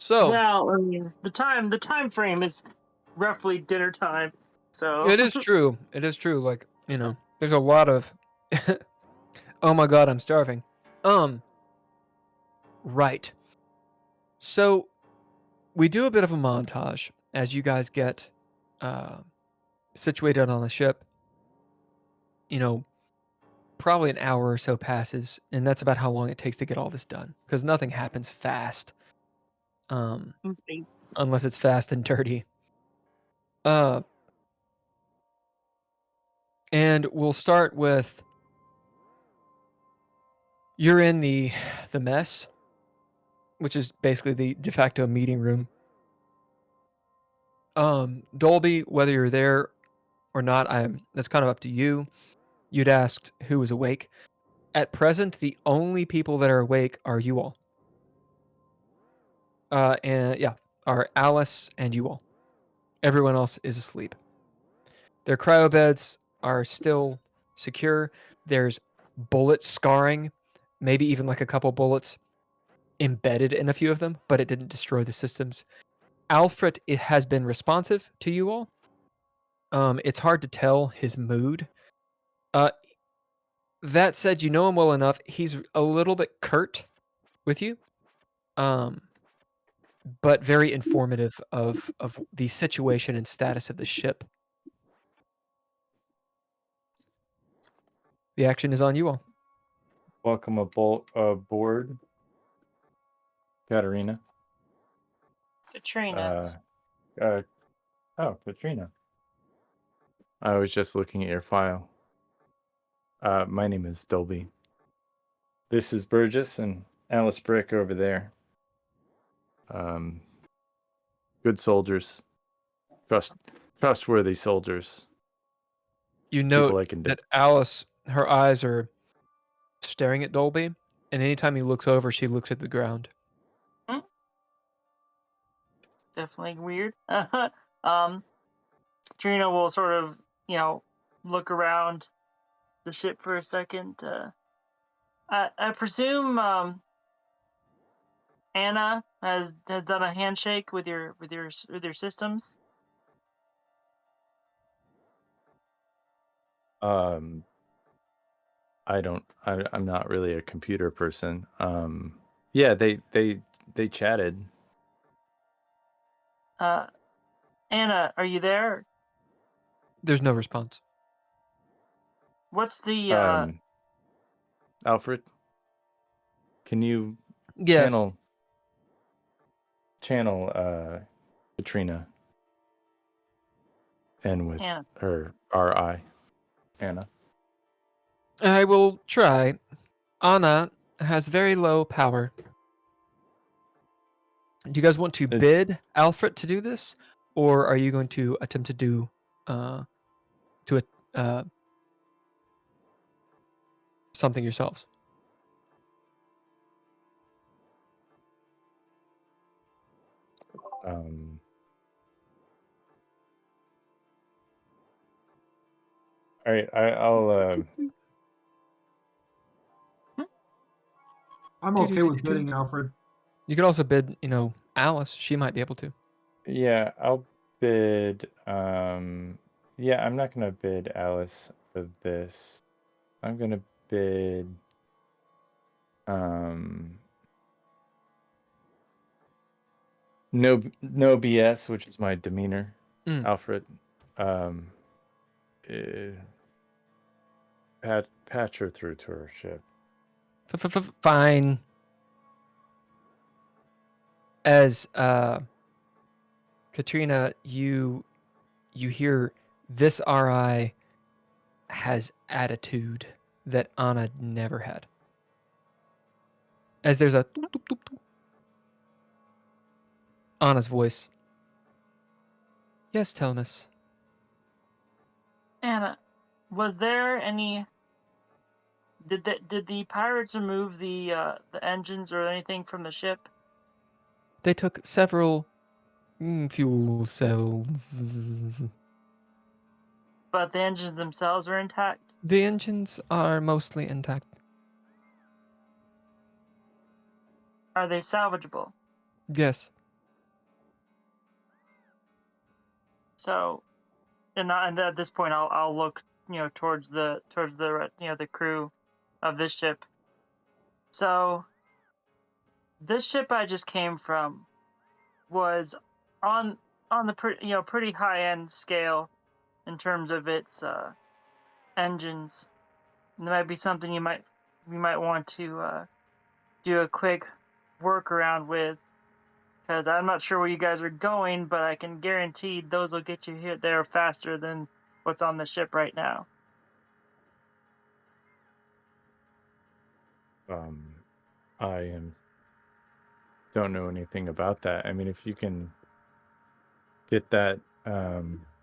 So well, I mean, the time frame is roughly dinner time. So it is true. It is true. Like, you know, there's a lot of oh my god, I'm starving. Right. So we do a bit of a montage as you guys get situated on the ship. You know, probably an hour or so passes, and that's about how long it takes to get all this done. Because nothing happens fast. in space. Unless it's fast and dirty. And we'll start with you're in the mess, which is basically the de facto meeting room. Dolby, whether you're there or not, that's kind of up to you. You'd asked who was awake. At present, the only people that are awake are you all. Are Alice and you all. Everyone else is asleep. Their cryo beds are still secure. There's bullet scarring, maybe even like a couple bullets embedded in a few of them, but it didn't destroy the systems. Alfred, it has been responsive to you all. It's hard to tell his mood. That said, you know him well enough. He's a little bit curt with you, but very informative of the situation and status of the ship. The action is on you all. Welcome aboard, Katrina. Katrina. Katrina. I was just looking at your file. My name is Dolby. This is Burgess and Alice Brick over there. Good soldiers. Trustworthy soldiers. You note that Alice, her eyes are staring at Dolby, and anytime he looks over, she looks at the ground. Definitely weird. Katrina will sort of, look around the ship for a second. I presume Anna has done a handshake with your systems. I'm not really a computer person. Yeah, they chatted. Anna, are you there? There's no response. What's the Alfred? Can you channel Katrina and with her RI Anna? I will try. Anna has very low power. Do you guys want to bid Alfred to do this, or are you going to attempt to do something yourselves? All right, I'll. I'm okay with bidding Alfred. You could also bid, Alice. She might be able to. Yeah, I'll bid. Yeah, I'm not gonna bid Alice for this. I'm gonna bid. No BS, which is my demeanor. Alfred. Patch her through to her ship. Fine. As Katrina, you hear this RI has attitude that Anna never had. As there's a doop, doop, doop, doop. Anna's voice. Yes, Telmis. Anna, was there any? Did the pirates remove the engines or anything from the ship? They took several fuel cells. But the engines themselves are intact? The engines are mostly intact. Are they salvageable? Yes. So, and at this point, I'll look, towards the the crew of this ship. So, this ship I just came from was on the pretty high end scale in terms of its engines. And that might be something you might want to do a quick workaround with, because I'm not sure where you guys are going, but I can guarantee those will get you there faster than what's on the ship right now. I don't know anything about that. I mean, if you can get that,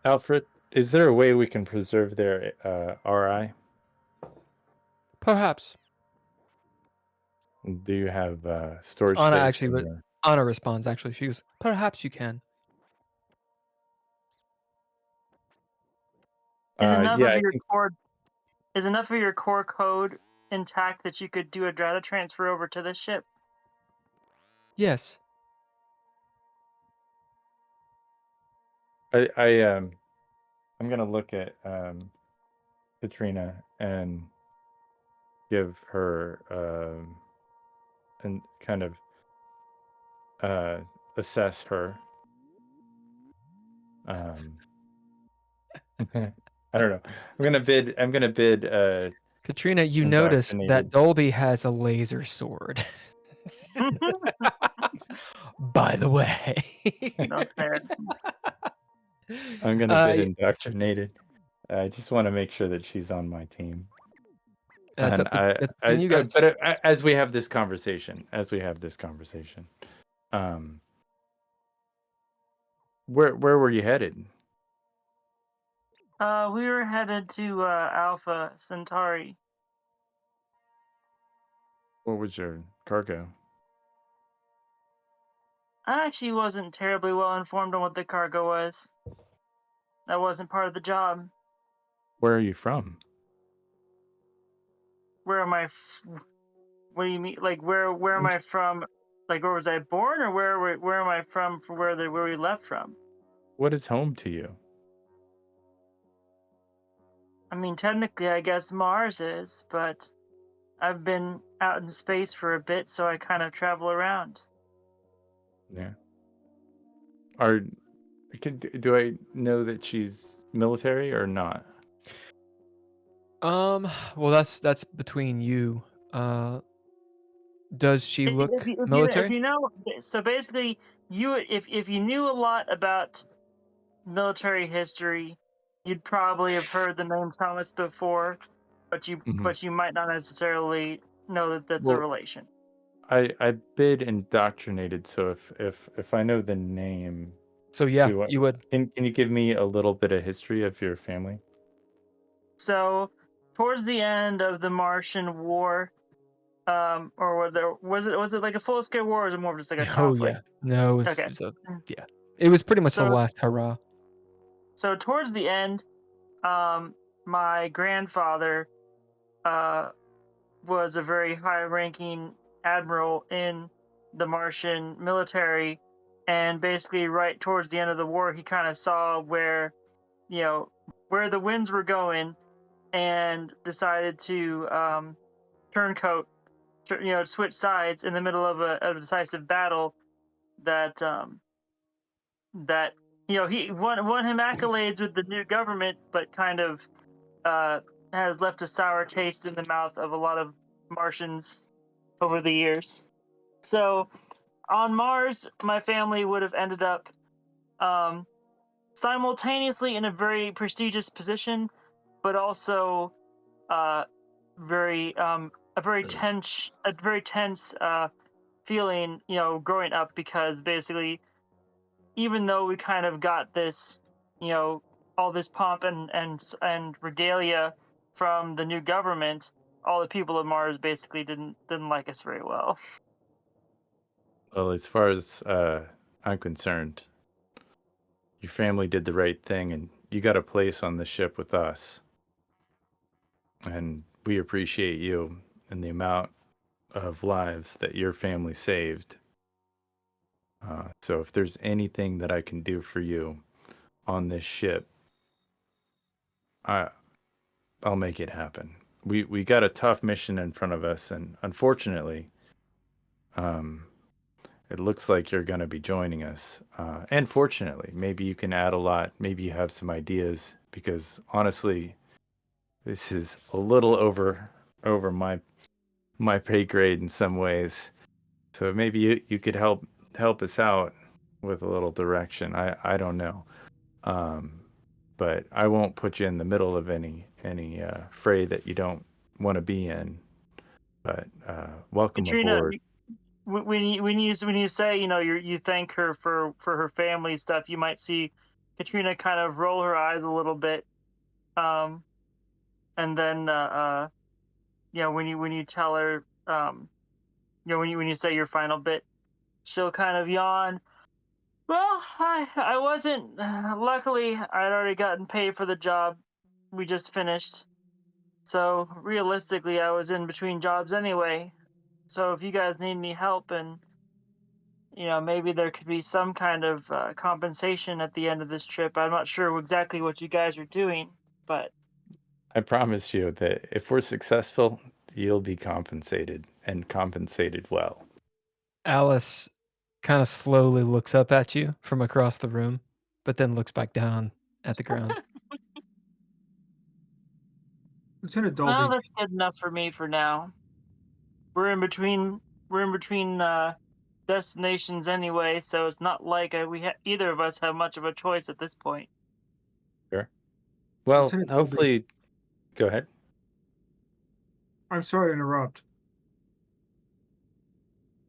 Alfred, is there a way we can preserve their RI? Perhaps. Do you have storage Anna space? actually, Anna responds. Actually, she goes, "Perhaps you can." Is enough yeah, of I your think core is enough of your core code intact that you could do a data transfer over to this ship? Yes. I'm gonna look at Katrina and give her and kind of assess her. I don't know. I'm gonna bid. Katrina, you notice that Dolby has a laser sword. By the way. Not fair. I'm gonna bid indoctrinated. I just want to make sure that she's on my team. That's between you guys. But as we have this conversation, where were you headed? We were headed to Alpha Centauri. What was your cargo? I actually wasn't terribly well informed on what the cargo was. That wasn't part of the job. Where are you from? Where am I? What do you mean? Like where am I from? Like where was I born, or where am I from? For where we left from? What is home to you? I mean, technically, I guess Mars is, but I've been out in space for a bit, so I kind of travel around. Yeah. Do I know that she's military or not? Well, that's between you. Does she look military? If you know, so basically, if you knew a lot about military history, you'd probably have heard the name Thomas before, but you might not necessarily know that that's a relation. I bid indoctrinated, so if I know the name, so yeah, you would. Can you give me a little bit of history of your family? So, towards the end of the Martian War, or was it like a full scale war, or was it more of just like a conflict? Yeah, no, it was, okay. Yeah, it was pretty much the last hurrah. So towards the end, my grandfather was a very high-ranking admiral in the Martian military, and basically right towards the end of the war, he kind of saw where the winds were going, and decided to turncoat, switch sides in the middle of a decisive battle that he won him accolades with the new government, but kind of has left a sour taste in the mouth of a lot of Martians over the years. So on Mars, my family would have ended up simultaneously in a very prestigious position, but also a very tense feeling, growing up, because basically, even though we kind of got this, all this pomp and regalia from the new government, all the people of Mars basically didn't like us very well. Well, as far as I'm concerned, your family did the right thing, and you got a place on the ship with us. And we appreciate you and the amount of lives that your family saved. So if there's anything that I can do for you, on this ship, I'll make it happen. We got a tough mission in front of us, and unfortunately, it looks like you're going to be joining us. And fortunately, maybe you can add a lot. Maybe you have some ideas, because honestly, this is a little over my pay grade in some ways. So maybe you could help us out with a little direction. I don't know. But I won't put you in the middle of any fray that you don't want to be in. But welcome Katrina, aboard. when you say you thank her for her family stuff, you might see Katrina kind of roll her eyes a little bit, and then when you tell her, when you say your final bit, she'll kind of yawn. Well, I wasn't. Luckily, I'd already gotten paid for the job we just finished. So realistically, I was in between jobs anyway. So if you guys need any help, and maybe there could be some kind of compensation at the end of this trip. I'm not sure exactly what you guys are doing, but I promise you that if we're successful, you'll be compensated, and compensated well. Alice kind of slowly looks up at you from across the room, but then looks back down at the ground. Lieutenant Dolby, well, that's good enough for me for now. We're in between destinations anyway, so it's not like either of us have much of a choice at this point. Sure. Well, Lieutenant Dolby. hopefully, go ahead. I'm sorry to interrupt,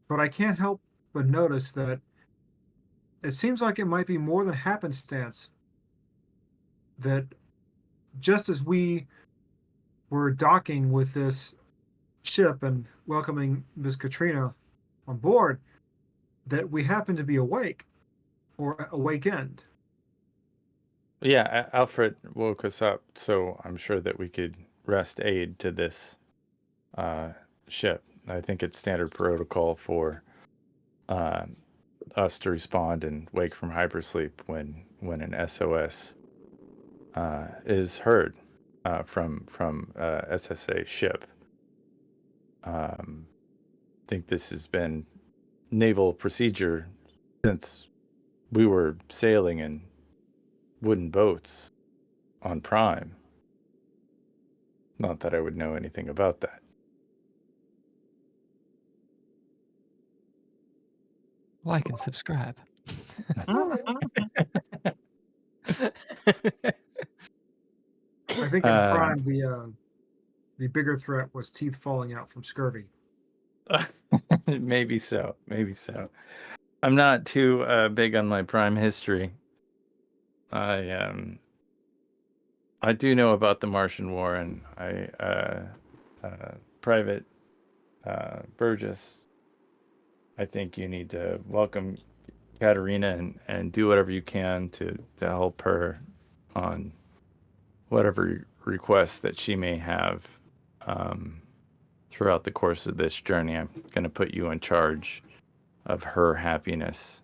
but I can't help but notice that it seems like it might be more than happenstance that just as we were docking with this ship and welcoming Miss Katrina on board, that we happened to be awake or awakened. Yeah, Alfred woke us up, so I'm sure that we could rest aid to this ship. I think it's standard protocol for us to respond and wake from hypersleep when an SOS is heard from SSA ship. I think this has been naval procedure since we were sailing in wooden boats on Prime. Not that I would know anything about that. Like and subscribe. I think in Prime the bigger threat was teeth falling out from scurvy. Maybe so. I'm not too big on my Prime history. I do know about the Martian War, and Private Burgess, I think you need to welcome Katrina and do whatever you can to help her on whatever requests that she may have throughout the course of this journey. I'm going to put you in charge of her happiness.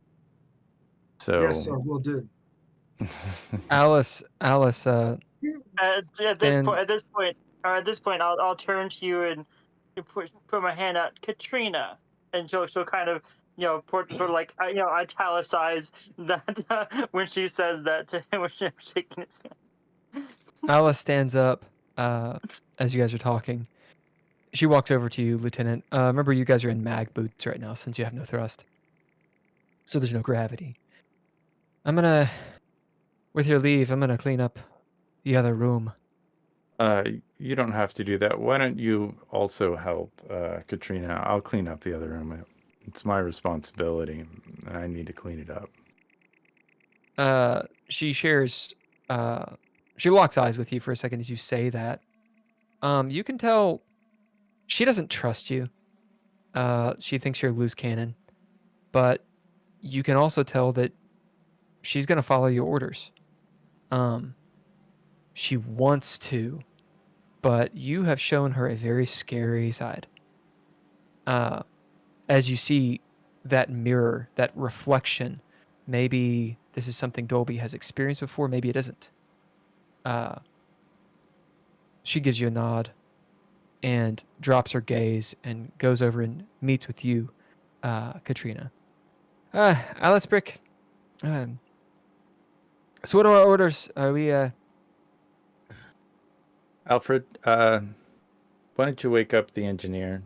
So Yes, sir, will do. Alice. At this Stands- point, I'll turn to you and put my hand out, Katrina, and she'll kind of sort of like italicize that when she says that to him when she's shaking his hand. Alice stands up as you guys are talking. She walks over to you, Lieutenant. Remember, you guys are in mag boots right now since you have no thrust. So there's no gravity. With your leave, I'm gonna clean up the other room. You don't have to do that. Why don't you also help Katrina? I'll clean up the other room. It's my responsibility, and I need to clean it up. She shares. She locks eyes with you for a second as you say that. You can tell she doesn't trust you. She thinks you're a loose cannon, but you can also tell that she's gonna follow your orders. She wants to, but you have shown her a very scary side. As you see that mirror, that reflection, maybe this is something Dolby has experienced before. Maybe it isn't. She gives you a nod and drops her gaze and goes over and meets with you, Katrina. Alice Brick. So what are our orders? Are we Alfred, why don't you wake up the engineer?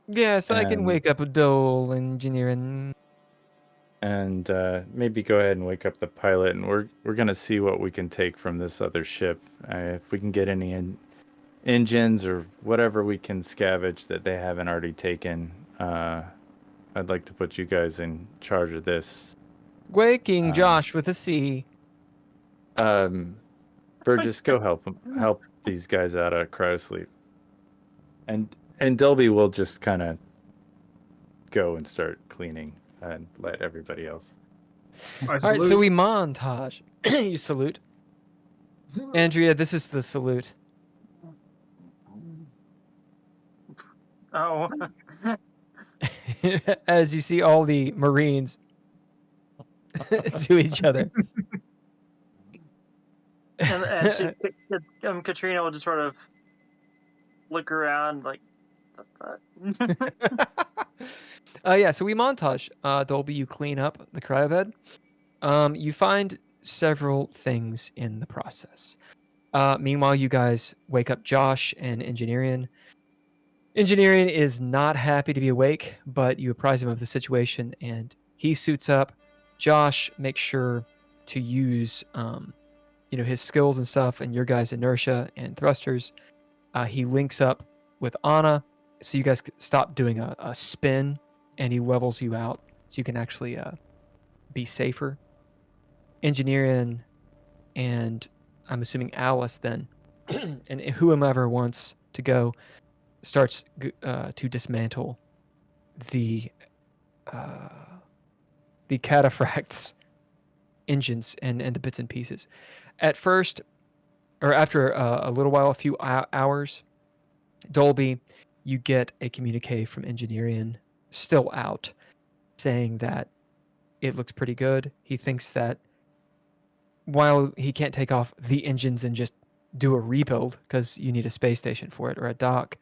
Yes, I can wake up a Dole engineering. And maybe go ahead and wake up the pilot, and we're gonna see what we can take from this other ship. If we can get any engines or whatever we can scavenge that they haven't already taken, I'd like to put you guys in charge of this. Waking Josh with a C. Burgess, go help these guys out of cryosleep. And Dolby will just kind of go and start cleaning and let everybody else. All right, so we montage. You salute. Andrea, this is the salute. Oh. As you see all the Marines to each other. and Katrina will just sort of look around like, yeah, so we montage. Dolby, you clean up the cryobed. You find several things in the process. Meanwhile, you guys wake up Josh and Engineering. Engineering is not happy to be awake, but you apprise him of the situation, and he suits up. Josh makes sure to use, his skills and stuff, and your guys' inertia and thrusters. He links up with Anna, so you guys stop doing a spin, and he levels you out, so you can actually be safer. Engineering, and I'm assuming Alice then, and whomever wants to go, starts to dismantle the cataphract's engines and the bits and pieces. At first, or after a little while, a few hours, Dolby, you get a communique from Engineering, still out, saying that it looks pretty good. He thinks that while he can't take off the engines and just do a rebuild, because you need a space station for it or a dock,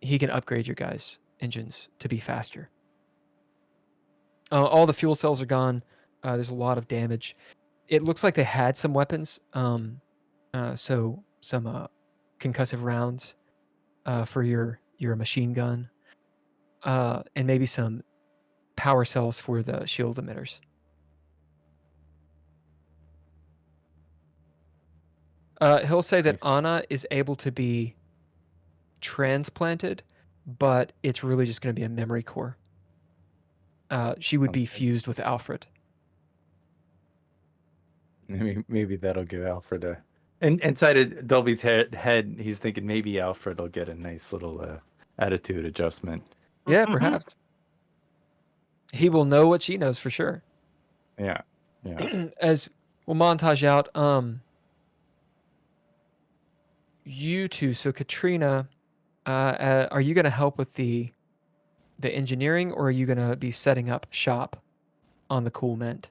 he can upgrade your guys' engines to be faster. All the fuel cells are gone. There's a lot of damage. It looks like they had some weapons, so some concussive rounds for your machine gun, and maybe some power cells for the shield emitters. He'll say that Anna is able to be transplanted, but it's really just going to be a memory core. She would be fused with Alfred. Maybe that'll give Alfred a... And inside of Dolby's head, he's thinking maybe Alfred will get a nice little attitude adjustment. Yeah, perhaps. He will know what she knows for sure. Yeah. As we'll montage out, you two, so Katrina, are you going to help with the engineering, or are you going to be setting up shop on the Cool Mint?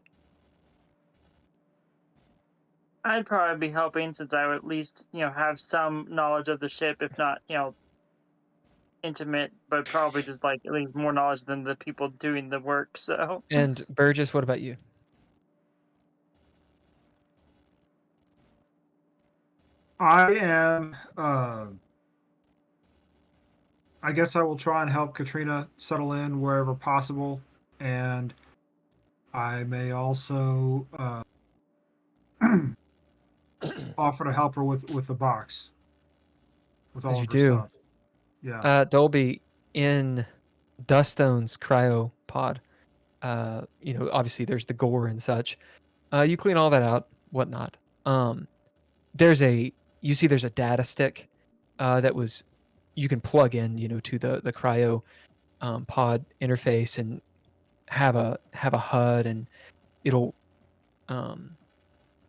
I'd probably be helping, since I would at least, have some knowledge of the ship, if not, intimate, but probably just like at least more knowledge than the people doing the work. So. And Burgess, what about you? I am. I guess I will try and help Katrina settle in wherever possible, and I may also offer to help her with the box. With all As you of her do. stuff. Yeah. Dolby, in Duststone's cryo pod, obviously there's the gore and such. You clean all that out, whatnot. There's a data stick that was, you can plug in, to the cryo pod interface and have a HUD, and it'll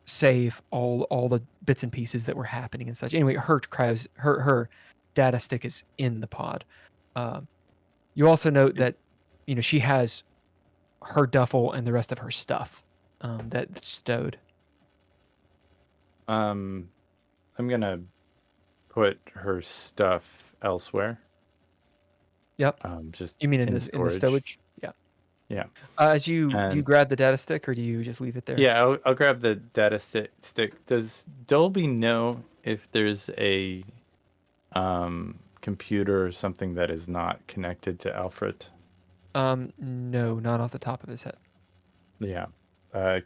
save all the bits and pieces that were happening and such. Anyway, her data stick is in the pod. You also note that she has her duffel and the rest of her stuff that's stowed. I'm gonna put her stuff elsewhere. Yep. Just You mean in in the storage. stowage? Yeah. Yeah. Do you And- grab the data stick or do you just leave it there? Yeah, I'll grab the data stick. Does Dolby know if there's a computer or something that is not connected to Alfred? No, not off the top of his head. Yeah.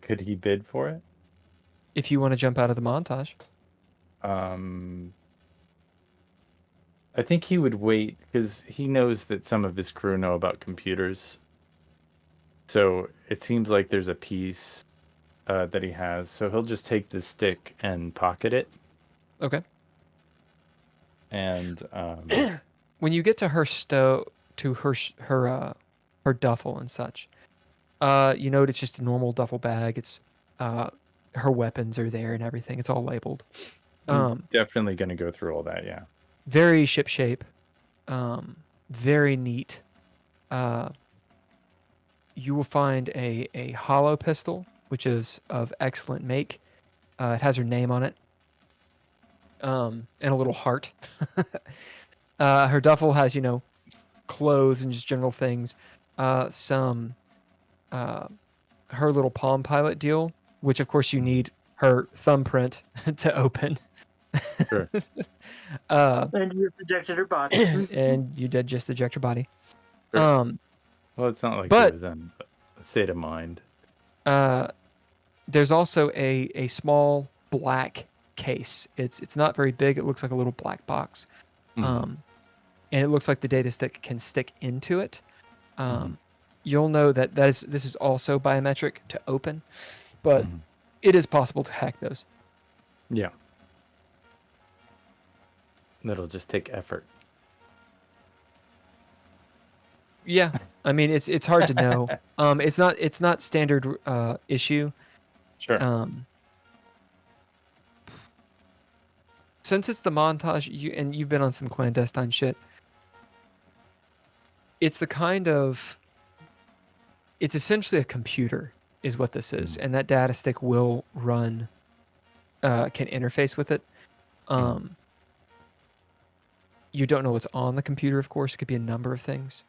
Could he bid for it? If you want to jump out of the montage. I think he would wait because he knows that some of his crew know about computers. So it seems like there's a piece that he has. So he'll just take the stick and pocket it. Okay. And when you get to her her duffel and such, you note it's just a normal duffel bag. It's her weapons are there and everything. It's all labeled. I'm definitely going to go through all that. Yeah. Very shipshape. Very neat. You will find a hollow pistol, which is of excellent make. It has her name on it. And a little heart. Her duffel has, clothes and just general things. Some her little Palm Pilot deal, which of course you need her thumbprint to open. Sure. And you just ejected her body. And you did just eject her body. Sure. Well, it's not like but- it was in a state of mind. There's also a small black case. It's not very big. It looks like a little black box. Mhm. And it looks like the data stick can stick into it. You'll know that this is also biometric to open, but Mhm. it is possible to hack those. Yeah. That'll just take effort. Yeah, I mean it's hard to know. It's not standard issue. Sure. Since it's the montage, you've been on some clandestine shit. It's the kind of. It's essentially a computer, is what this is, and that data stick will run. Can interface with it. You don't know what's on the computer, of course. It could be a number of things.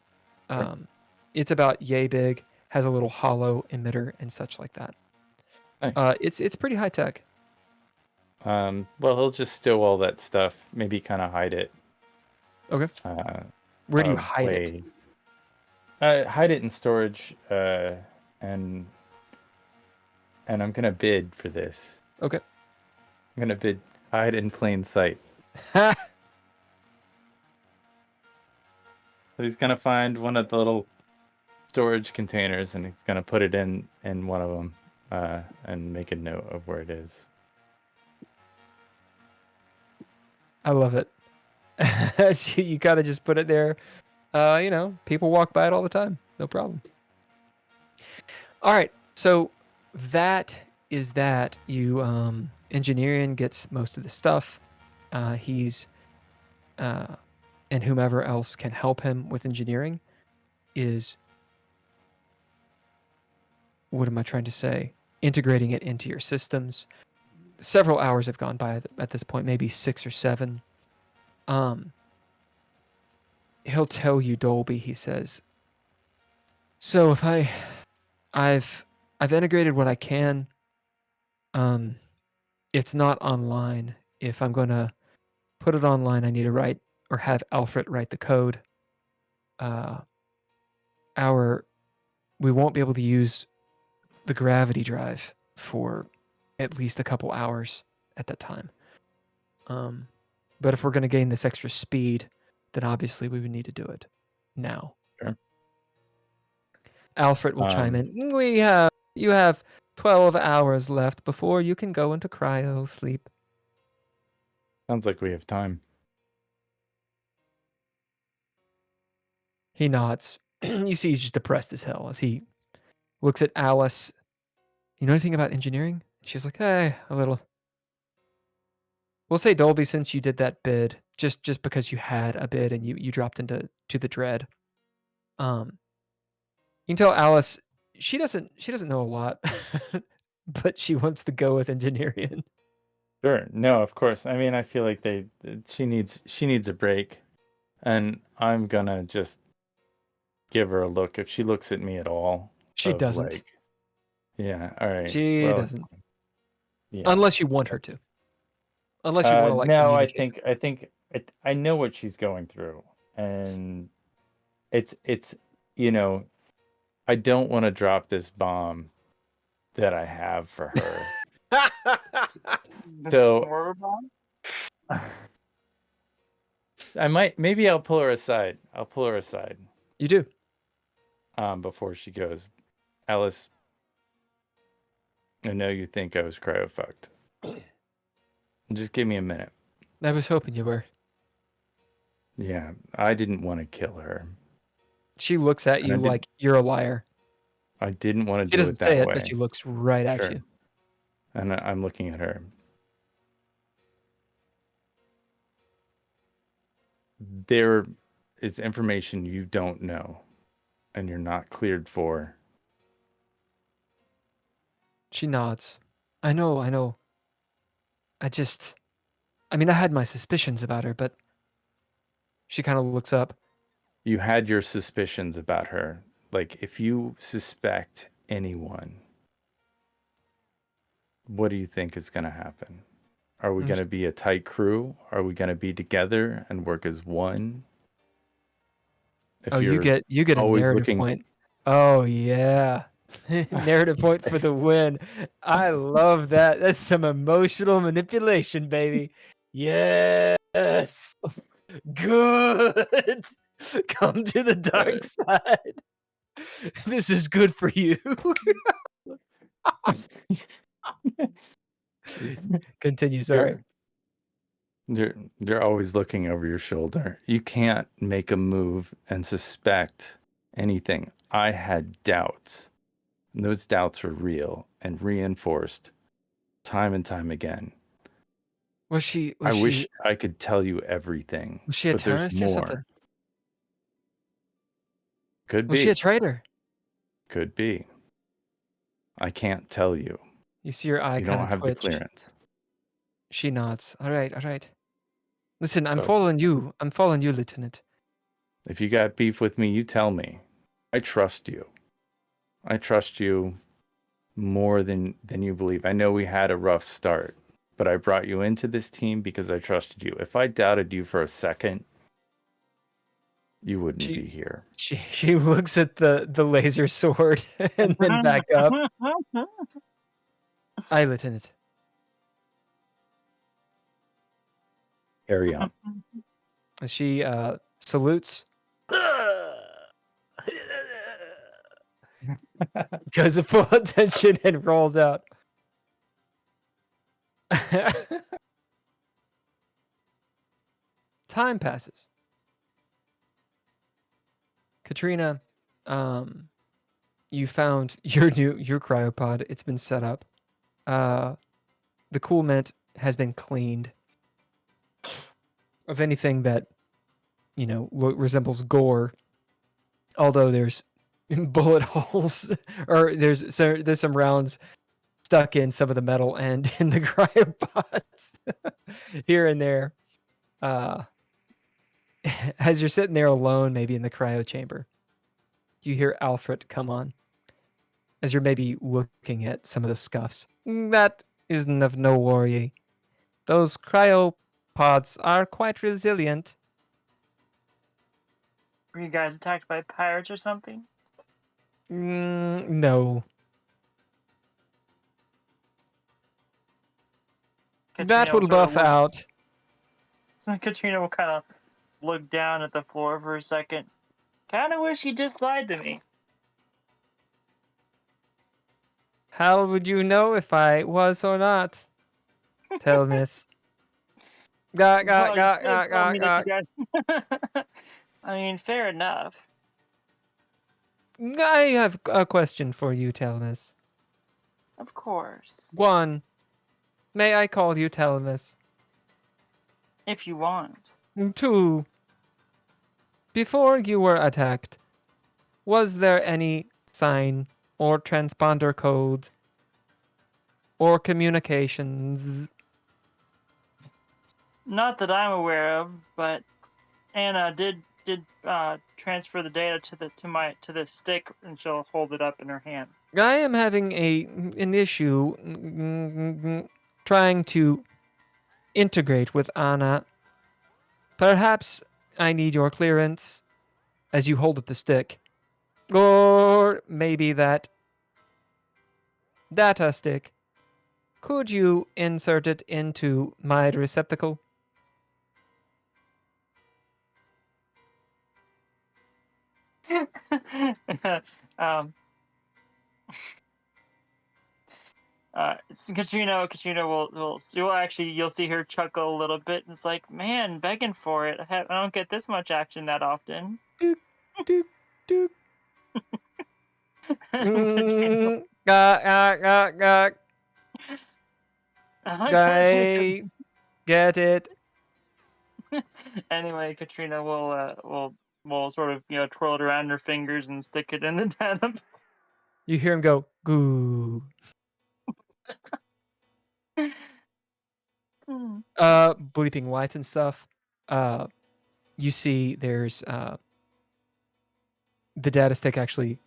It's about yay big, has a little hollow emitter and such like that. Nice. It's pretty high tech. Well, he'll just steal all that stuff. Maybe kind of hide it. Okay. Where do you hide away. it? Hide it in storage, and I'm gonna bid for this. Okay. I'm gonna bid hide in plain sight. So he's gonna find one of the little storage containers, and he's gonna put it in one of them, and make a note of where it is. I love it. You gotta just put it there. People walk by it all the time. No problem. All right. So that is that. You engineering gets most of the stuff. He's and whomever else can help him with engineering is, what am I trying to say? Integrating it into your systems. Several hours have gone by at this point, maybe 6 or 7. He'll tell you, Dolby, he says, so if I've integrated what I can. It's not online. If I'm going to put it online, I need to write or have Alfred write the code. We won't be able to use the gravity drive for at least a couple hours at that time. But if we're going to gain this extra speed, then obviously we would need to do it now. Sure. Alfred will chime in. You have 12 hours left before you can go into cryo sleep. Sounds like we have time. He nods. You see he's just depressed as hell as he looks at Alice. You know anything about engineering? She's like, hey, a little. We'll say, Dolby, since you did that bid, just because you had a bid and you dropped into the dread. You can tell Alice, she doesn't know a lot, but she wants to go with engineering. Sure. No, of course. I mean, I feel like she needs a break, and I'm gonna just give her a look if she looks at me at all. She of, doesn't. Like, yeah. All right. She well, doesn't. Yeah. Unless you want her to. Unless you want to like No, communicate. I think I know what she's going through, and it's I don't want to drop this bomb that I have for her. So- Horror bomb? Maybe I'll pull her aside. I'll pull her aside You do. before she goes. Alice, I know you think I was cryo fucked. Just give me a minute. I was hoping you were. Yeah, I didn't want to kill her. She looks at And you I didn't- like you're a liar. I didn't want to She do doesn't it that say it, way. but she looks right at Sure. you. And I'm looking at her. There is information you don't know, and you're not cleared for. She nods. I know. I mean, I had my suspicions about her, but she kind of looks up. You had your suspicions about her. Like, if you suspect anyone, what do you think is going to happen? Are we going to be a tight crew? Are we going to be together and work as one? If You you're get a always narrative looking- point. Oh yeah. Narrative point for the win. I love that. That's some emotional manipulation, baby. Yes. Good. Come to the dark side. This is good for you. Continue, sorry. You're always looking over your shoulder. You can't make a move and suspect anything. I had doubts. And those doubts are real and reinforced time and time again. I wish I could tell you everything. Was she a but there's terrorist or more. something? Could Was be. she a traitor? Could be. I can't tell you. You see her eye You kind don't of have the twitch. clearance. She nods. All right. Listen, I'm So- following you. I'm following you, Lieutenant. If you got beef with me, you tell me. I trust you. I trust you more than you believe. I know we had a rough start, but I brought you into this team because I trusted you. If I doubted you for a second, you wouldn't be here. She looks at the laser sword and then back up. Aye, Lieutenant. Carry on. She salutes. Goes to full attention and rolls out. Time passes. Katrina, you found your cryopod. It's been set up. The coolant has been cleaned of anything that resembles gore. Although there's bullet holes, or there's some rounds stuck in some of the metal and in the cryopods here and there. As you're sitting there alone, maybe in the cryo chamber, you hear Alfred come on. As you're maybe looking at some of the scuffs. That isn't of no worry. Those cryopods are quite resilient. Were you guys attacked by pirates or something? No. That will buff out. So Katrina will kind of look down at the floor for a second. Kind of wish you just lied to me. How would you know if I was or not? Telmis. Well, you could tell me that you guys- I mean, fair enough. I have a question for you, Telmis. Of course. One, may I call you Telmis? If you want. Two, before you were attacked, was there any sign or transponder codes or communications. Not that I'm aware of, but Anna did transfer the data to the stick, and she'll hold it up in her hand. I am having an issue trying to integrate with Anna. Perhaps I need your clearance as you hold up the stick. Or maybe that data stick. Could you insert it into my receptacle? um, Katrina you'll see her chuckle a little bit, and it's like, man, begging for it. I don't get this much action that often. Dook, dook, dook. Katrina, I get it. Anyway, Katrina will sort of twirl it around her fingers and stick it in the data. You hear him go, goo. Bleeping lights and stuff. You see there's the data stick actually,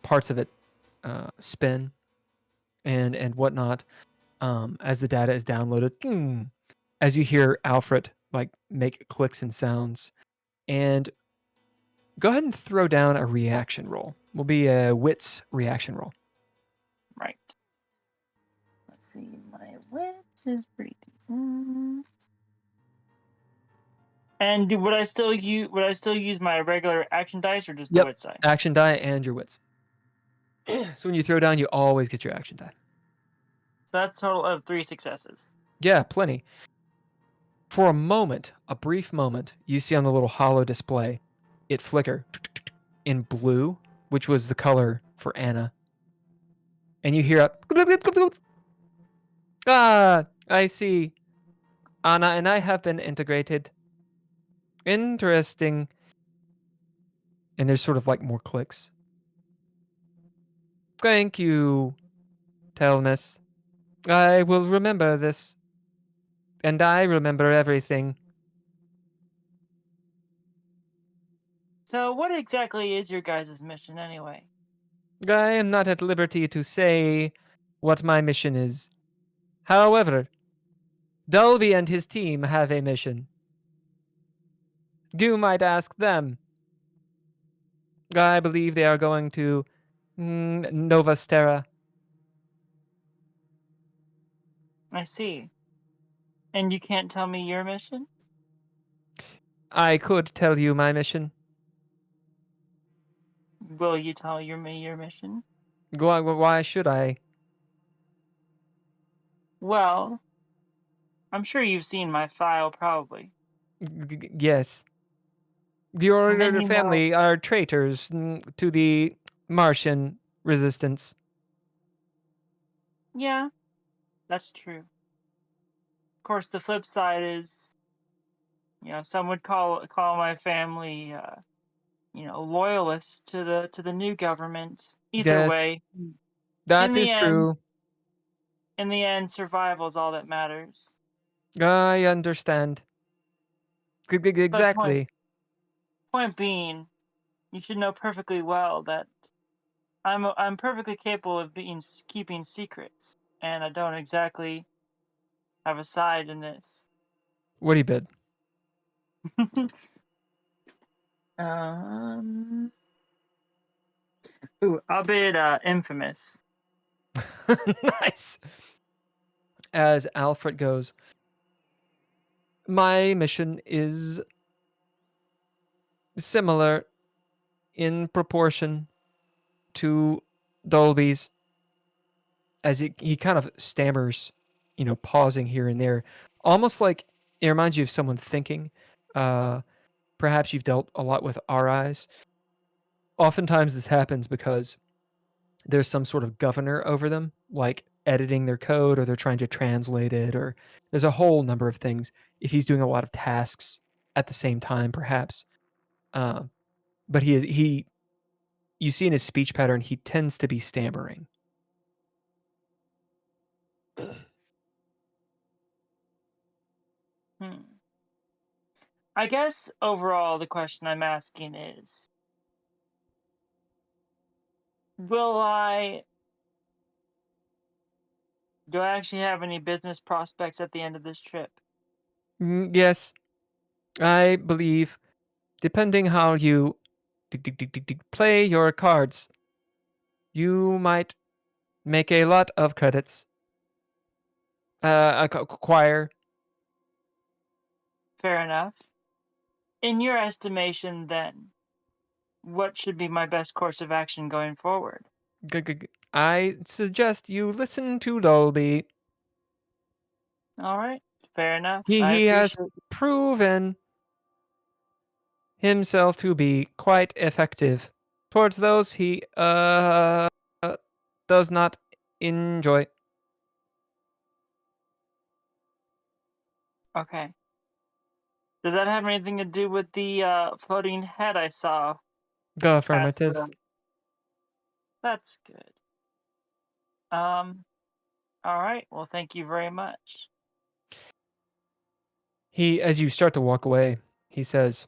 parts of it spin and whatnot as the data is downloaded. As you hear Alfred like make clicks and sounds. And go ahead and throw down a reaction roll. Will be a wits reaction roll. Right. Let's see. My wits is pretty decent. And would I still use my regular action dice or just the Yep. wits die? Action die and your wits. So when you throw down, you always get your action die. So that's a total of 3 successes. Yeah, plenty. For a moment, a brief moment, you see on the little hollow display, it flicker in blue, which was the color for Anna. And you hear a I see. Anna and I have been integrated. Interesting. And there's sort of like more clicks. Thank you, Telmis. I will remember this. And I remember everything. So what exactly is your guys' mission anyway? I am not at liberty to say what my mission is. However, Dolby and his team have a mission. You might ask them. I believe they are going to Novastera. I see. And you can't tell me your mission? I could tell you my mission. Will you tell me your mission? Why should I? Well, I'm sure you've seen my file, probably. Yes. And Your then you family are traitors to the Martian resistance. Yeah, that's true. Of course, the flip side is, some would call my family, loyalists to the new government. Either Yes, way, that the is end- true. in the end, survival is all that matters. I understand. Exactly. Point being, you should know perfectly well that I'm perfectly capable of keeping secrets, and I don't exactly have a side in this. What do you bid? I'll bid infamous. Nice. As Alfred goes, my mission is similar in proportion to Dolby's. As he kind of stammers, pausing here and there, almost like it reminds you of someone thinking. Perhaps you've dealt a lot with RIs. Oftentimes this happens because there's some sort of governor over them, like editing their code, or they're trying to translate it, or there's a whole number of things. If he's doing a lot of tasks at the same time, perhaps. But he you see in his speech pattern, he tends to be stammering. I guess overall the question I'm asking is, do I actually have any business prospects at the end of this trip? Yes, I believe, depending how you play your cards, you might make a lot of credits. Acquire. Fair enough. In your estimation, then, what should be my best course of action going forward? I suggest you listen to Dolby. All right, fair enough. I He has appreciate it. proven himself to be quite effective towards those he does not enjoy. Okay. Does that have anything to do with the floating head I saw? The past affirmative. That's good. All right. Well, thank you very much. He, as you start to walk away, he says,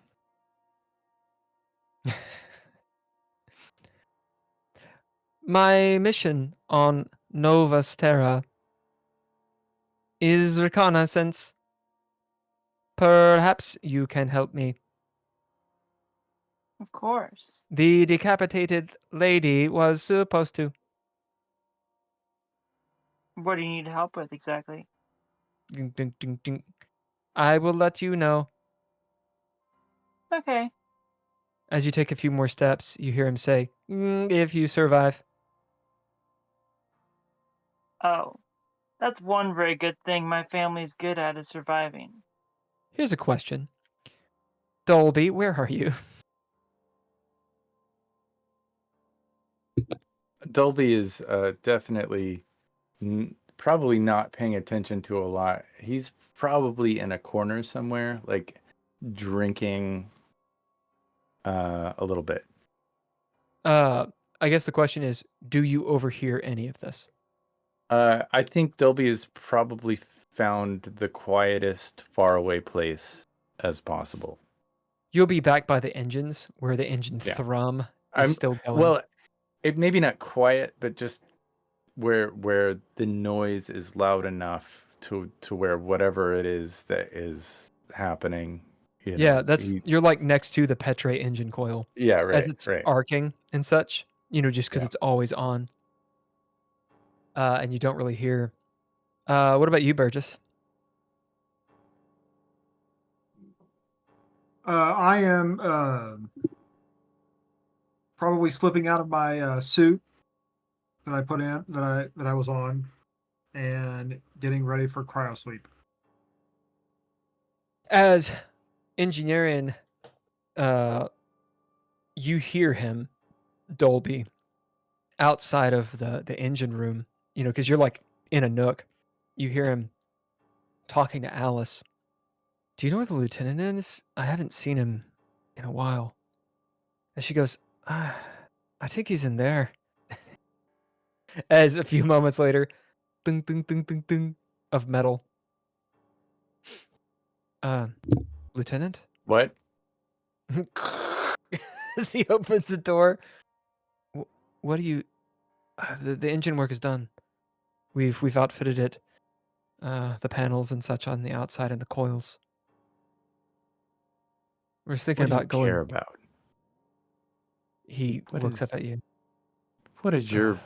"My mission on Novus Terra is reconnaissance. Perhaps you can help me. Of course. The decapitated lady was supposed to." What do you need help with exactly? Ding, ding, ding, ding. I will let you know. Okay. As you take a few more steps, you hear him say, "If you survive." Oh, that's one very good thing my family's good at is surviving. Here's a question. Dolby, where are you? Dolby is definitely probably not paying attention to a lot. He's probably in a corner somewhere, like drinking a little bit. I guess the question is, do you overhear any of this? I think Dolby has probably found the quietest, faraway place as possible. You'll be back by the engines, where the engine Yeah. thrum is still going. Well, it maybe not quiet, but just where the noise is loud enough to where whatever it is that is happening, you yeah, know, you're like next to the Petre engine coil yeah, as right, it's right. arcing and such. Just because Yeah. it's always on, and you don't really hear. What about you, Burgess? I am probably slipping out of my suit that I put in that I was on, and getting ready for cryosleep. As engineering, you hear him, Dolby, outside of the engine room. Because you're like in a nook. You hear him talking to Alice. "Do you know where the lieutenant is? I haven't seen him in a while." And she goes, I think he's in there." As a few moments later, ding, ding, ding, ding, ding, of metal. Lieutenant? What? As he opens the door. What do you... the engine work is done. We've outfitted it. The panels and such on the outside and the coils. We're just thinking What do you about going... care about? He What looks is- up at you. What is your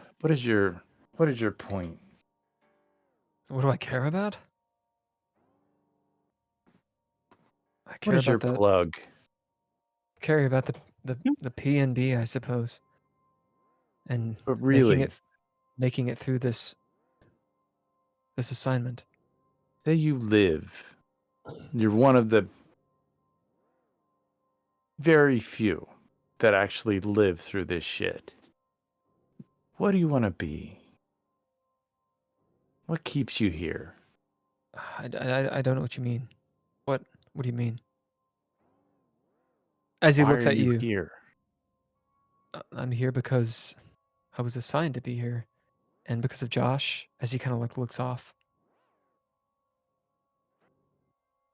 point? What do I care about? I What care is your about plug? care about the P&B, I suppose. And But really, making it through this assignment. say you live. You're one of the very few that actually live through this shit. What do you want to be? What keeps you here? I don't know what you mean. What do you mean? As he Why looks are at you you, here? I'm here because I was assigned to be here, and because of Josh, as he kind of like looks off.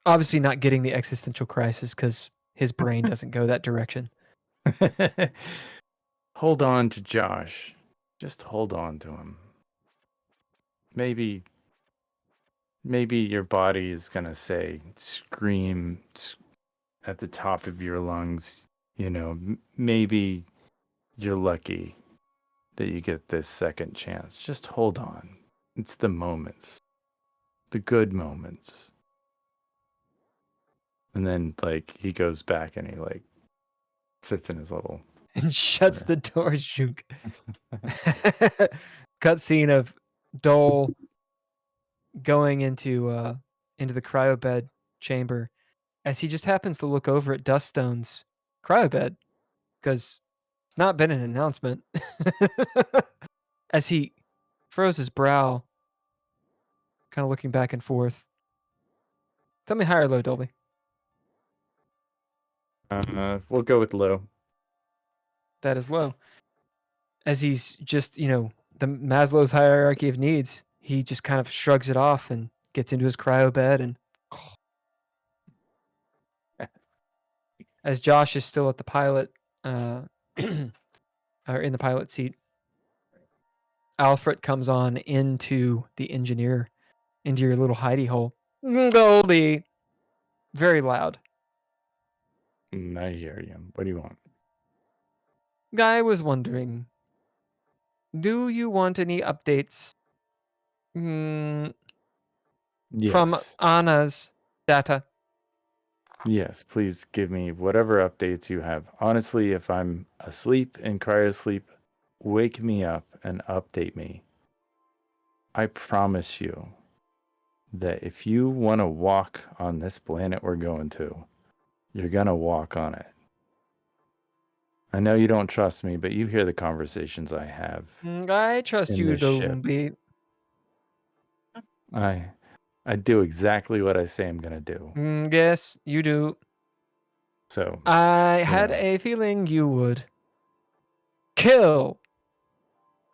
Obviously, not getting the existential crisis because his brain doesn't go that direction. Hold on to Josh. Just hold on to him. Maybe your body is gonna say, scream at the top of your lungs. You know, maybe you're lucky that you get this second chance. Just hold on. It's the moments, the good moments. And then, like, he goes back and he, like, sits in his little... And shuts the door. Shook. Cutscene of Dole going into the cryobed chamber as he just happens to look over at Duststone's cryobed because it's not been an announcement. As he froze his brow, kind of looking back and forth. Tell me high or low, Dolby. We'll go with low. That is low. As he's just, the Maslow's hierarchy of needs, he just kind of shrugs it off and gets into his cryobed. And as Josh is still at the pilot, or in the pilot seat, Alfred comes on into the engineer, into your little hidey hole. Dolby. Very loud. I hear you. What do you want? I was wondering, do you want any updates from Yes. Anna's data? Yes, please give me whatever updates you have. Honestly, if I'm asleep and cryosleep, wake me up and update me. I promise you that if you want to walk on this planet we're going to, you're going to walk on it. I know you don't trust me, but you hear the conversations I have. I trust in you, this ship. Dolby. I do exactly what I say I'm going to do. Yes, you do. So, I had know. a feeling you would kill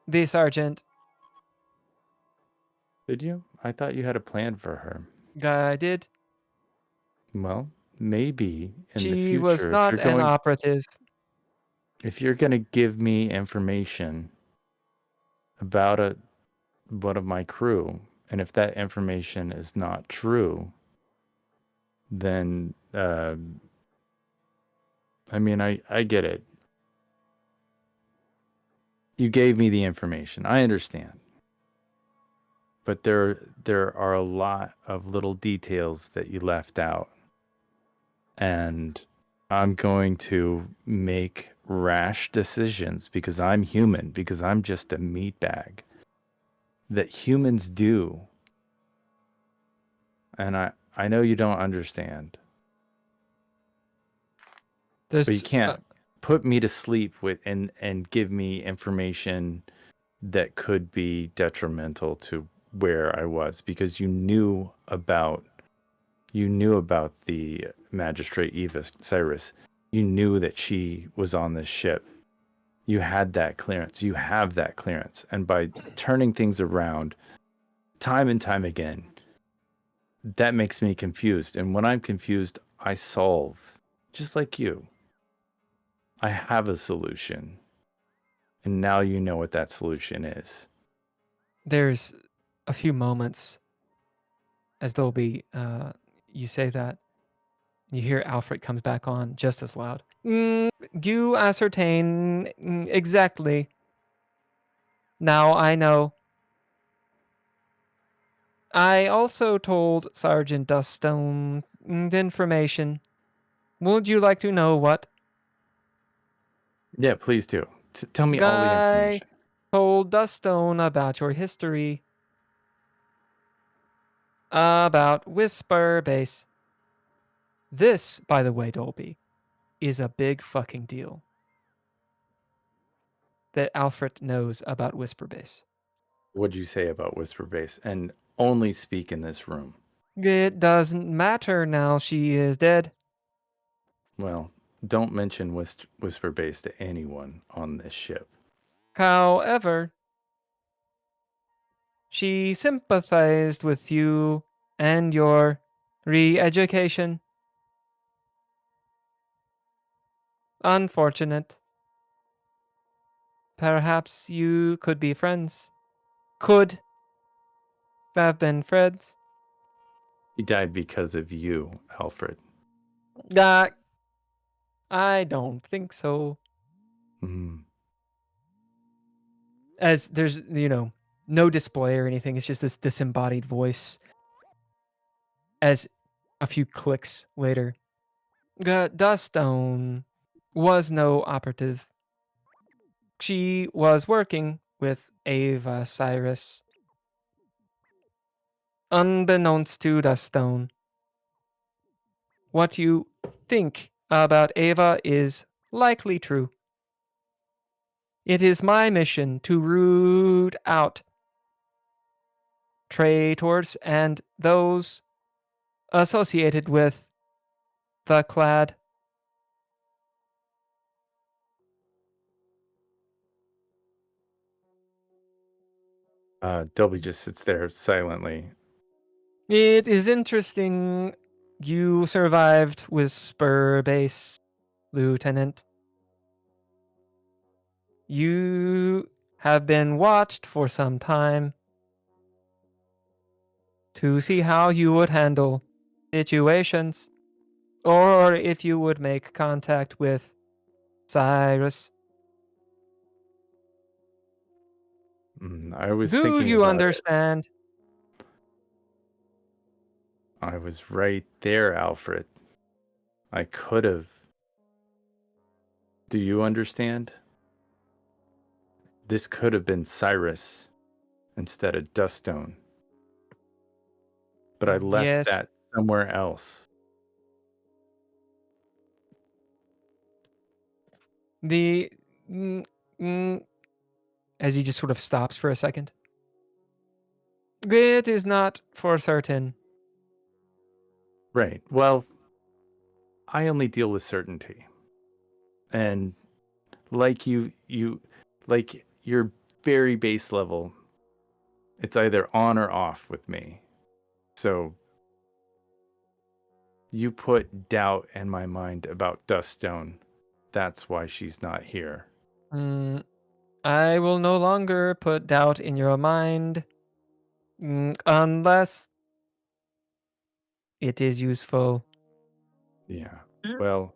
the sergeant. Did you? I thought you had a plan for her. I did. Well, maybe in the She future, was not an operative. if you're going to give me information about one of my crew, and if that information is not true, then I mean, I get it. You gave me the information. I understand. But there are a lot of little details that you left out. And I'm going to make rash decisions because I'm human, because I'm just a meat bag that humans do. And I know you don't understand. But you can't put me to sleep with and give me information that could be detrimental to where I was, because you knew about the magistrate Eva Cyrus. You knew that she was on this ship. You had that clearance. You have that clearance. And by turning things around time and time again, that makes me confused. And when I'm confused, I solve, just like you. I have a solution. And now you know what that solution is. There's a few moments as Dolby, you say that. You hear Alfred comes back on just as loud. You ascertain exactly. Now I know. I also told Sergeant Duststone the information. Would you like to know what? Yeah, please do. Tell me all the information. Told Duststone about your history. About Whisper Base. This, by the way, Dolby, is a big fucking deal. That Alfred knows about Whisper Base. What'd you say about Whisper Base? And only speak in this room. It doesn't matter now she is dead. Well, don't mention whisper base to anyone on this ship. However, she sympathized with you and your re-education. Unfortunate. Perhaps you could be friends. Could have been friends. He died because of you, Alfred. I don't think so. Mm. As there's, no display or anything. It's just this disembodied voice. As a few clicks later, Duststone was no operative. She was working with Ava Cyrus. Unbeknownst to Duststone, what you think about Ava is likely true. It is my mission to root out traitors and those associated with the Clad. Dolby just sits there silently. It is interesting you survived Whisper Base, Lieutenant. You have been watched for some time to see how you would handle situations, or if you would make contact with Cyrus. I was Do thinking you about understand? I was right there, Alfred. I could have. Do you understand? This could have been Cyrus instead of Duststone. But I left Yes. that somewhere else. The as he just sort of stops for a second. It is not for certain. Right. Well, I only deal with certainty. And like you like your very base level, it's either on or off with me. So you put doubt in my mind about Duststone. That's why she's not here. I will no longer put doubt in your mind unless it is useful. Yeah. Well,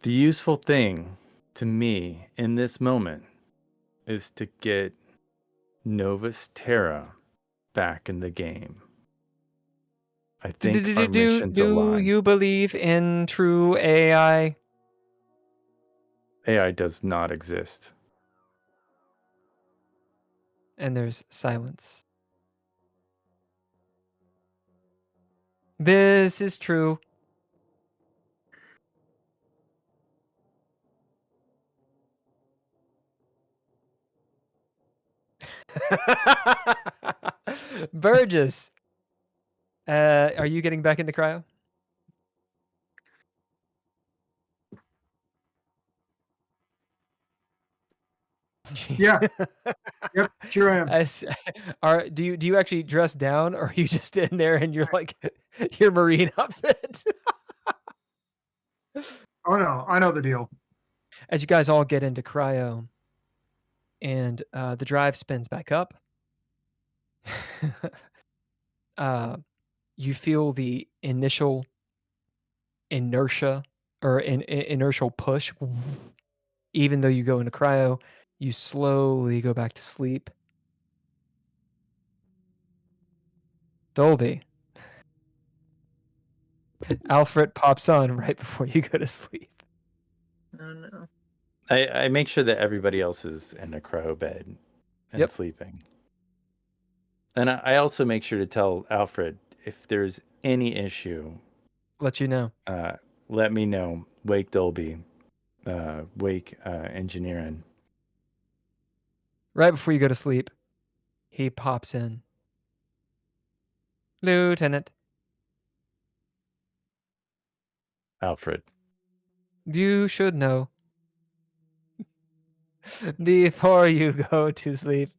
the useful thing to me in this moment is to get Novus Terra back in the game. I think our missions Do align. you believe in true AI? AI does not exist. And there's silence. This is true. Burgess, are you getting back into cryo? Yeah. Yep, sure I am. Do you actually dress down, or are you just in there and you're like your marine outfit? Oh no, I know the deal. As you guys all get into cryo, and the drive spins back up, you feel the initial inertia or inertial push. Even though you go into cryo, you slowly go back to sleep. Dolby. Alfred pops on right before you go to sleep. Oh no. I make sure that everybody else is in a cryo bed and sleeping. And I also make sure to tell Alfred if there's any issue. Let you know. Let me know. Wake Dolby. Wake engineering. Right before you go to sleep, he pops in. Lieutenant. Alfred. You should know before you go to sleep.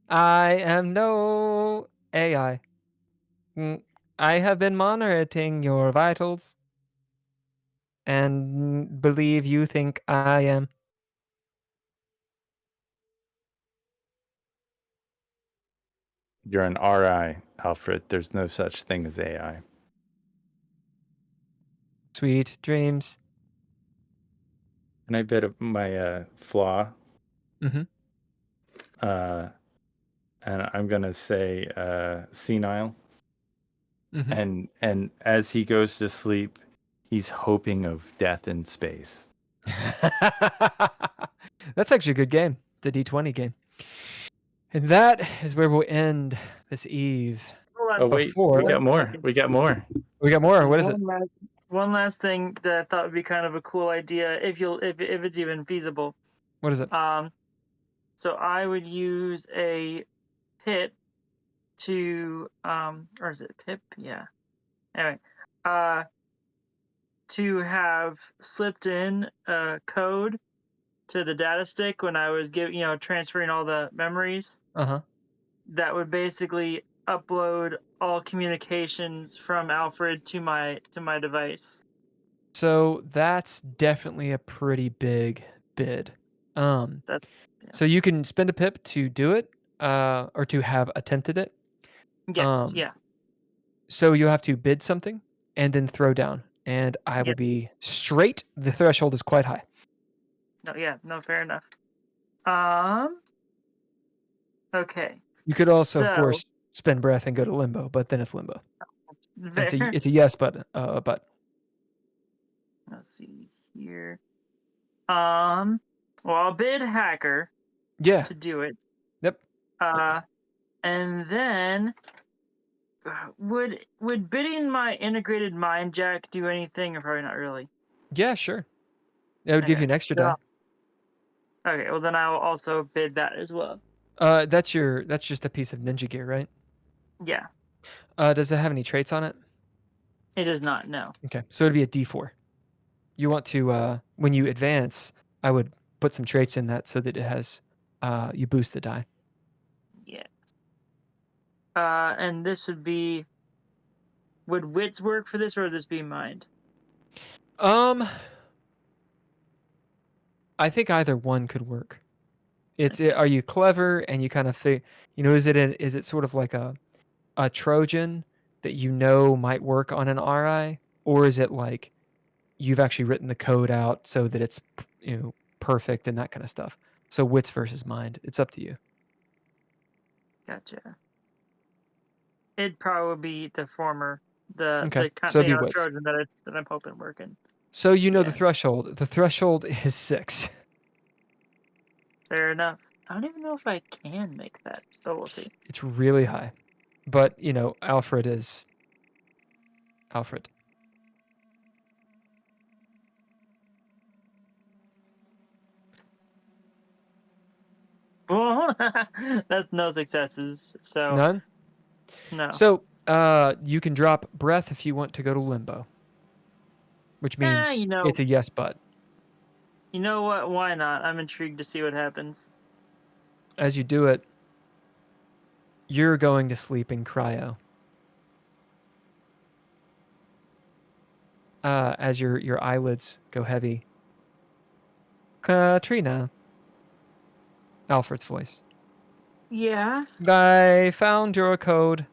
I am no AI. I have been monitoring your vitals and believe you think I am. You're an RI, Alfred. There's no such thing as AI. Sweet dreams. Can I bit of my flaw? Mm-hmm. And I'm gonna say senile. Mm-hmm. And as he goes to sleep, he's hoping of death in space. That's actually a good game. It's a D20 game. And that is where we'll end this eve. Hold on. Oh wait, Before- we got One more. second. We got more. We got more. What is it? One last thing that I thought would be kind of a cool idea, if it's even feasible. What is it? So I would use a pip to or is it pip? Yeah. Anyway, to have slipped in a code to the data stick when I was transferring all the memories. Uh-huh. That would basically upload all communications from Alfred to my device. So that's definitely a pretty big bid. That's So you can spend a pip to do it, or to have attempted it. yes, yeah. So you'll have to bid something and then throw down. And I will Yep. be straight. The threshold is quite high. No, fair enough. Okay. You could also, of So- course, spend breath and go to limbo, but then it's limbo. Fair. It's a yes, but Let's see here. Well, I'll bid hacker yeah. to do it. Yep. And then would bidding my integrated mind jack do anything, or probably not really? Yeah, sure. That would give Okay. you an extra Yeah. die. Okay, well then I will also bid that as well. That's just a piece of ninja gear, right? Yeah, Does it have any traits on it? it does not. No. Okay, so it'd be a D4. You want to, when you advance, I would put some traits in that so that it has, you boost the die. Yeah. And this would be. Would wits work for this, or would this be mind? I think either one could work. Are you clever and you kind of think, is it sort of like a Trojan that might work on an RI, or is it like you've actually written the code out so that it's perfect and that kind of stuff? So wits versus mind, it's up to you. Gotcha. It'd probably be the former, the Okay, kind so it'd be of wits. Trojan that I'm hoping working. So the Yeah. threshold. The threshold is 6. Fair enough. I don't even know if I can make that, but we'll see. It's really high, but Alfred is Alfred. That's no successes. So None. no. So you can drop breath if you want to go to limbo, which means it's a yes, but You know what? Why not? I'm intrigued to see what happens. as you do it, you're going to sleep in cryo. As your eyelids go heavy. Katrina. Alfred's voice. Yeah. I found your code.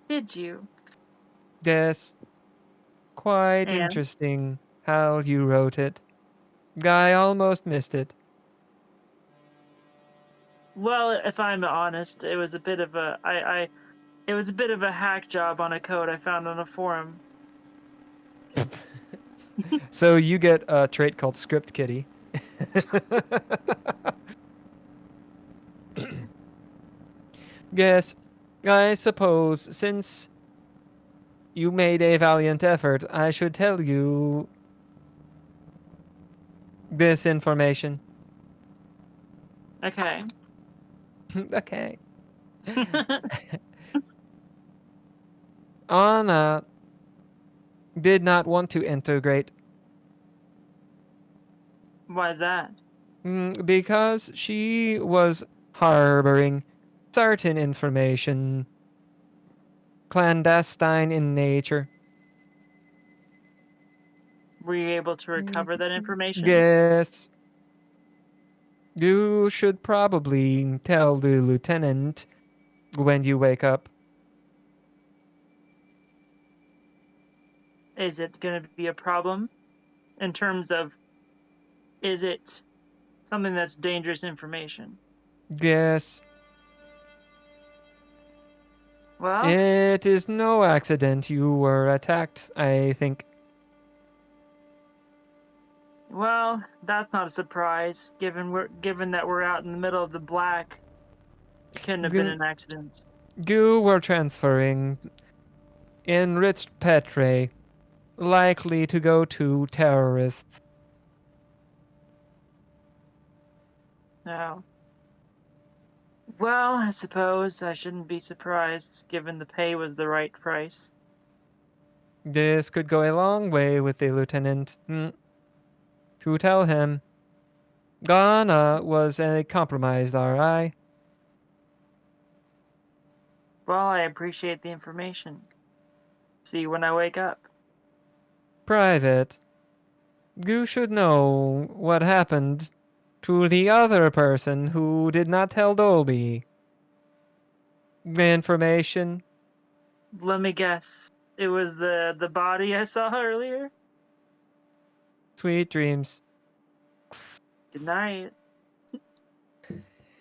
Did you? Yes. Quite And? interesting how you wrote it. I almost missed it. Well, if I'm honest, it was a bit of a it was a bit of a hack job on a code I found on a forum. So you get a trait called Script Kitty. Yes, I suppose since you made a valiant effort, I should tell you this information. Okay. Okay. Anna did not want to integrate Why is that? because she was harboring certain information clandestine in nature. Were you able to recover that information? Yes. You should probably tell the lieutenant when you wake up. Is it going to be a problem in terms of, is it something that's dangerous information? Yes. Well, It is no accident you were attacked, I think. well, that's not a surprise, given that we're out in the middle of the black. It couldn't have been an accident. You were transferring enriched petre, likely to go to terrorists. No. Well, I suppose I shouldn't be surprised, given the pay was the right price. This could go a long way with the lieutenant. To tell him, Ghana was a compromised RI. Well, I appreciate the information. See you when I wake up. Private. You should know what happened to the other person who did not tell Dolby. The information. Let me guess. It was the body I saw earlier? Sweet dreams. Good night.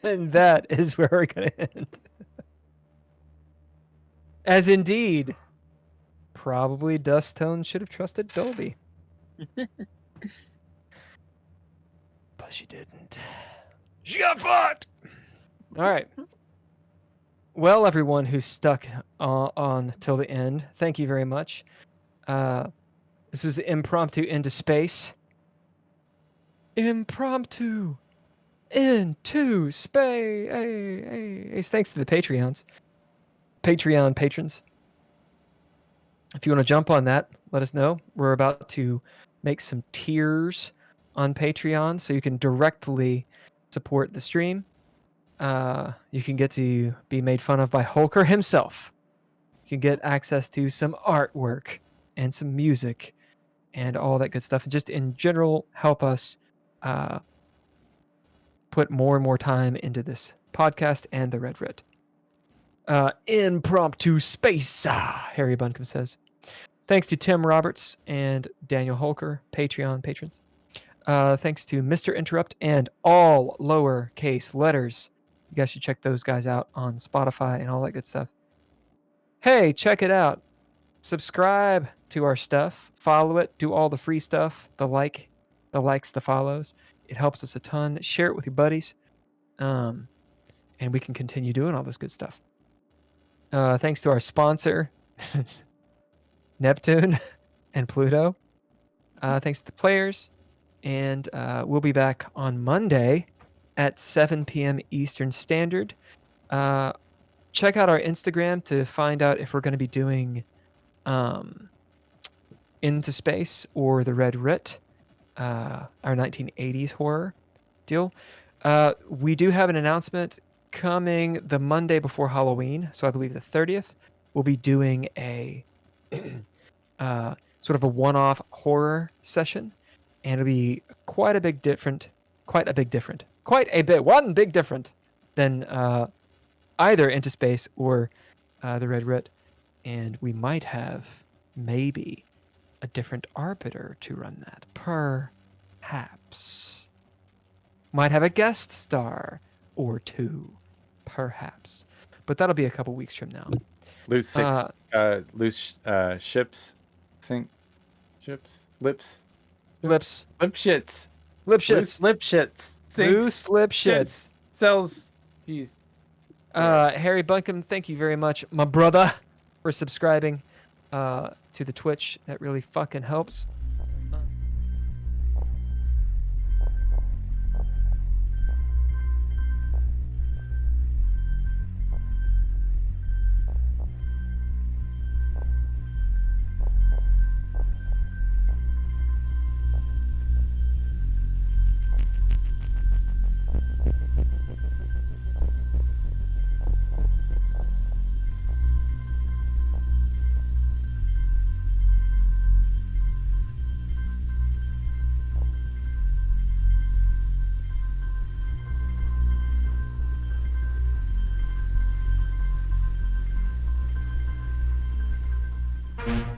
And that is where we're going to end. As indeed, probably Dusttone should have trusted Dolby. But she didn't. She got fucked! All right. Well, everyone who's stuck on till the end, thank you very much. This was Impromptu Into Space. Impromptu Into Space. Thanks to the Patreon patrons. If you want to jump on that, let us know. We're about to make some tiers on Patreon so you can directly support the stream. You can get to be made fun of by Holker himself. You can get access to some artwork and some music and all that good stuff. And just in general, help us put more and more time into this podcast and the Red Red. Impromptu Space, Harry Bunkum says. Thanks to Tim Roberts and Daniel Holker, Patreon patrons. Thanks to Mr. Interrupt and all lowercase letters. You guys should check those guys out on Spotify and all that good stuff. Hey, check it out. Subscribe to our stuff. Follow it. Do all the free stuff. The likes, the follows. It helps us a ton. Share it with your buddies. And we can continue doing all this good stuff. Thanks to our sponsor, Neptune and Pluto. Thanks to the players. And we'll be back on Monday at 7 p.m. Eastern Standard. Check out our Instagram to find out if we're going to be doing Into Space or the Red Rit, our 1980s horror deal. We do have an announcement coming the Monday before Halloween, so I believe the 30th. We'll be doing a sort of a one-off horror session, and it'll be one big different than either Into Space or the Red Rit, and we might have maybe a different Arbiter to run that. Perhaps. Might have a guest star or two, perhaps. But that'll be a couple weeks from now. Loose ships, sink ships, lips, Lip shits, shits. lip shits, Loose lip shits. cells. Jeez. Harry Bunkum, thank you very much, my brother, for subscribing to the Twitch. That really fucking helps. Bye.